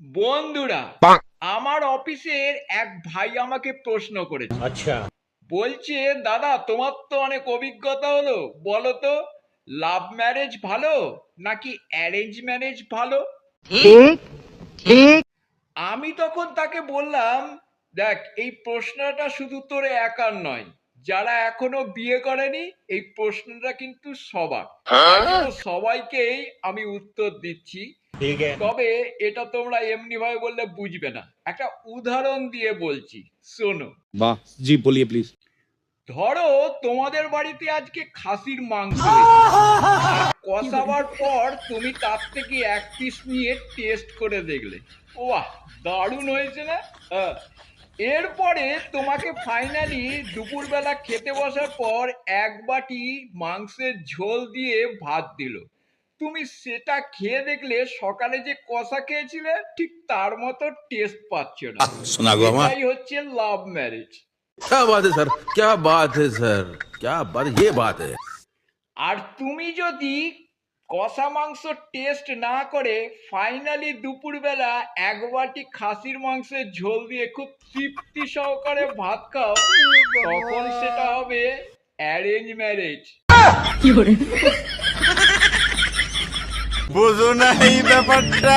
বন্ধুরা, আমার অফিসের এক ভাই আমাকে প্রশ্ন করেছে। अच्छा। বলছে, দাদা তোমার তো অনেক অভিজ্ঞতা হলো, বলো তো লাভ ম্যারেজ ভালো নাকি অ্যারেঞ্জ ম্যারেজ ভালো? আমি তখন তাকে বললাম, দেখ এই প্রশ্নটা শুধু তোর একার নয়, যারা এখনো বিয়ে করেনি এই প্রশ্নটা কিন্তু সবার, তাই জন্য সবাইকেই আমি উত্তর দিচ্ছি। ठीक है। তবে এটা তোমরা এমনি ভাবে বললে বুঝবে না, একটা উদাহরণ দিয়ে বলছি, শোনো। वाह जी, बोलिए प्लीज। ধরো তোমাদের বাড়িতে আজকে খাসির মাংস হয়েছে। আর কষাবার পর তুমি তার থেকে এক পিস নিয়ে টেস্ট করে দেখলে, বাহ দারুণ হয়েছে না? হ্যাঁ। এরপরে তোমাকে ফাইনালি দুপুরবেলা খেতে বসার পর এক বাটি মাংসের ঝোল দিয়ে ভাত দিল। তুমি সেটা খেয়ে দেখলে সকালে যে কষা খেয়েছিলে ঠিক তার মতো টেস্ট পাচ্ছ না। सुना गो हमारा। এটাই হচ্ছে লাভ ম্যারেজ। क्या बात है सर, क्या बात है सर, क्या बात, ये बात है। আর তুমি যদি কষা মাংস টেস্ট না করে ফাইনালি দুপুরবেলা এক বাটি খাসির মাংসের ঝোল দিয়ে খুব তৃপ্তি সহকারে ভাত খাও, তখন সেটা হবে অ্যারেঞ্জ ম্যারেজ। বুঝো না এই ব্যাপারটা।